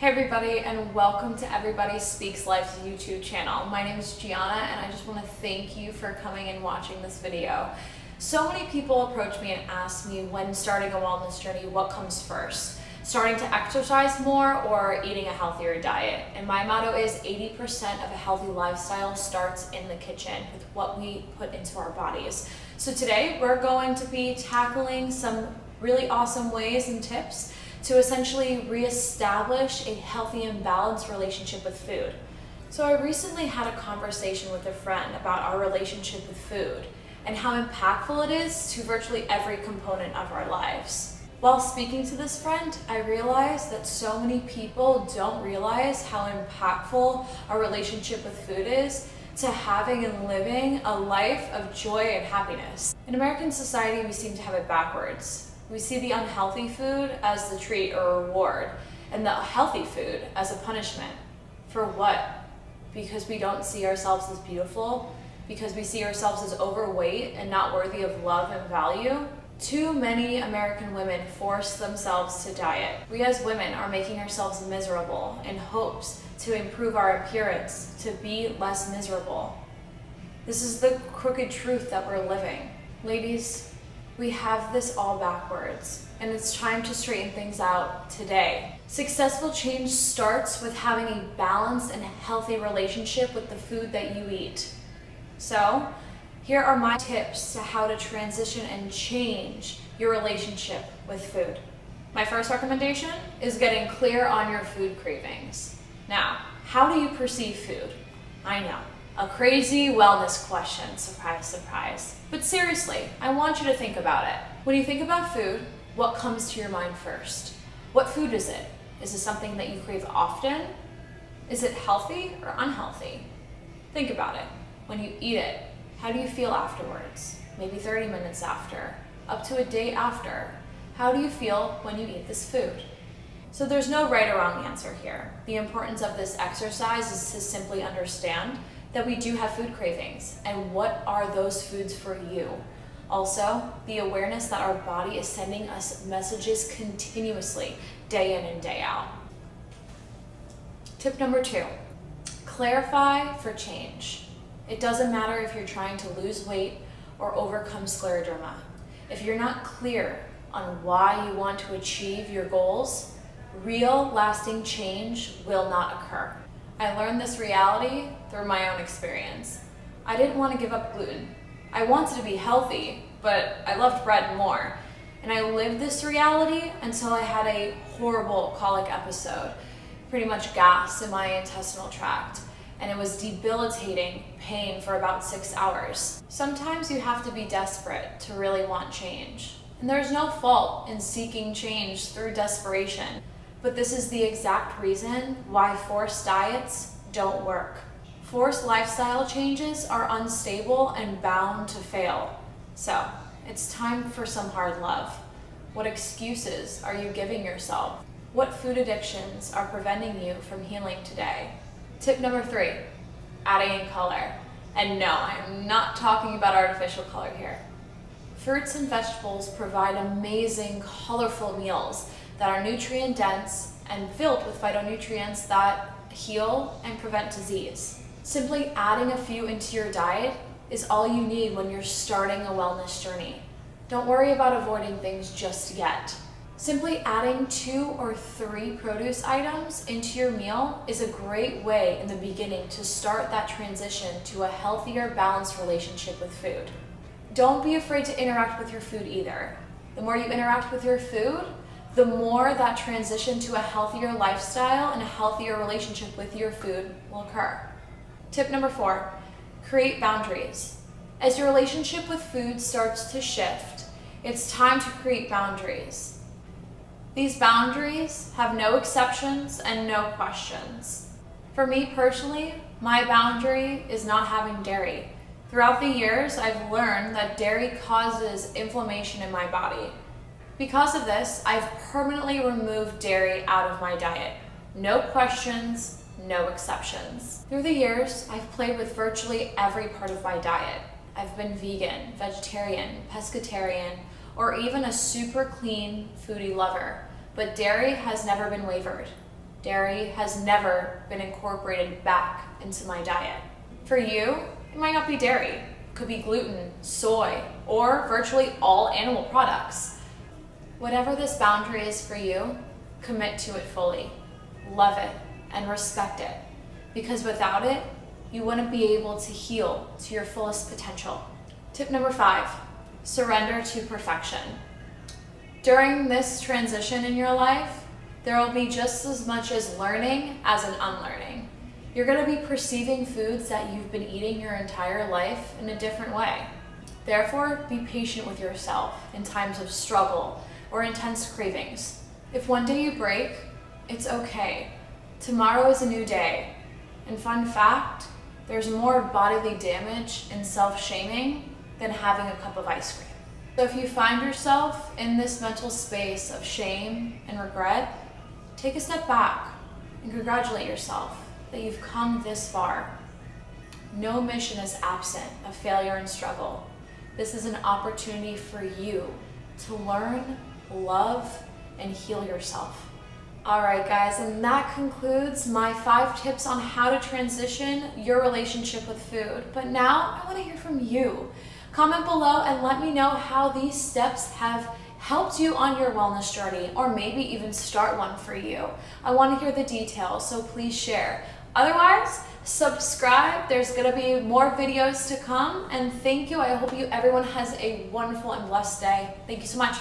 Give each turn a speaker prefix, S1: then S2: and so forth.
S1: Hey everybody, and welcome to Everybody Speaks Life's YouTube channel. My name is Gianna, and I just want to thank you for coming and watching this video. So many people approach me and ask me when starting a wellness journey, what comes first? Starting to exercise more or eating a healthier diet? And my motto is 80% of a healthy lifestyle starts in the kitchen with what we put into our bodies. So today we're going to be tackling some really awesome ways and tips to essentially reestablish a healthy and balanced relationship with food. So I recently had a conversation with a friend about our relationship with food and how impactful it is to virtually every component of our lives. While speaking to this friend, I realized that so many people don't realize how impactful our relationship with food is to having and living a life of joy and happiness. In American society, we seem to have it backwards. We see the unhealthy food as the treat or reward, and the healthy food as a punishment. For what? Because we don't see ourselves as beautiful? Because we see ourselves as overweight and not worthy of love and value? Too many American women force themselves to diet. We as women are making ourselves miserable in hopes to improve our appearance, to be less miserable. This is the crooked truth that we're living. Ladies, we have this all backwards, and it's time to straighten things out today. Successful change starts with having a balanced and healthy relationship with the food that you eat. So, here are my tips to how to transition and change your relationship with food. My first recommendation is getting clear on your food cravings. Now, how do you perceive food? I know. A crazy wellness question, surprise, surprise. But seriously, I want you to think about it. When you think about food, what comes to your mind first? What food is it? Is it something that you crave often? Is it healthy or unhealthy? Think about it. When you eat it, how do you feel afterwards? Maybe 30 minutes after, up to a day after. How do you feel when you eat this food? So there's no right or wrong answer here. The importance of this exercise is to simply understand that we do have food cravings, and what are those foods for you? Also, the awareness that our body is sending us messages continuously, day in and day out. Tip number 2, clarify for change. It doesn't matter if you're trying to lose weight or overcome scleroderma. If you're not clear on why you want to achieve your goals, real lasting change will not occur. I learned this reality through my own experience. I didn't want to give up gluten. I wanted to be healthy, but I loved bread more. And I lived this reality until I had a horrible colic episode, pretty much gas in my intestinal tract. And it was debilitating pain for about 6 hours. Sometimes you have to be desperate to really want change. And there's no fault in seeking change through desperation. But this is the exact reason why forced diets don't work. Forced lifestyle changes are unstable and bound to fail. So, it's time for some hard love. What excuses are you giving yourself? What food addictions are preventing you from healing today? Tip number 3, adding in color. And no, I'm not talking about artificial color here. Fruits and vegetables provide amazing, colorful meals that are nutrient dense and filled with phytonutrients that heal and prevent disease. Simply adding a few into your diet is all you need when you're starting a wellness journey. Don't worry about avoiding things just yet. Simply adding 2 or 3 produce items into your meal is a great way in the beginning to start that transition to a healthier, balanced relationship with food. Don't be afraid to interact with your food either. The more you interact with your food, the more that transition to a healthier lifestyle and a healthier relationship with your food will occur. Tip number 4, create boundaries. As your relationship with food starts to shift, it's time to create boundaries. These boundaries have no exceptions and no questions. For me personally, my boundary is not having dairy. Throughout the years, I've learned that dairy causes inflammation in my body. Because of this, I've permanently removed dairy out of my diet. No questions, no exceptions. Through the years, I've played with virtually every part of my diet. I've been vegan, vegetarian, pescatarian, or even a super clean foodie lover, but dairy has never been wavered. Dairy has never been incorporated back into my diet. For you, it might not be dairy. It could be gluten, soy, or virtually all animal products. Whatever this boundary is for you, commit to it fully. Love it and respect it, because without it, you wouldn't be able to heal to your fullest potential. Tip number 5, surrender to perfection. During this transition in your life, there will be just as much as learning as an unlearning. You're going to be perceiving foods that you've been eating your entire life in a different way. Therefore, be patient with yourself in times of struggle or intense cravings. If one day you break, it's okay. Tomorrow is a new day. And fun fact, there's more bodily damage and self-shaming than having a cup of ice cream. So if you find yourself in this mental space of shame and regret, take a step back and congratulate yourself that you've come this far. No mission is absent of failure and struggle. This is an opportunity for you to learn, love, and heal yourself. All right, guys, and that concludes my 5 tips on how to transition your relationship with food. But now I want to hear from you. Comment below and let me know how these steps have helped you on your wellness journey, or maybe even start one for you. I want to hear the details, so please share. Otherwise, subscribe. There's going to be more videos to come, and thank you. I hope everyone has a wonderful and blessed day. Thank you so much.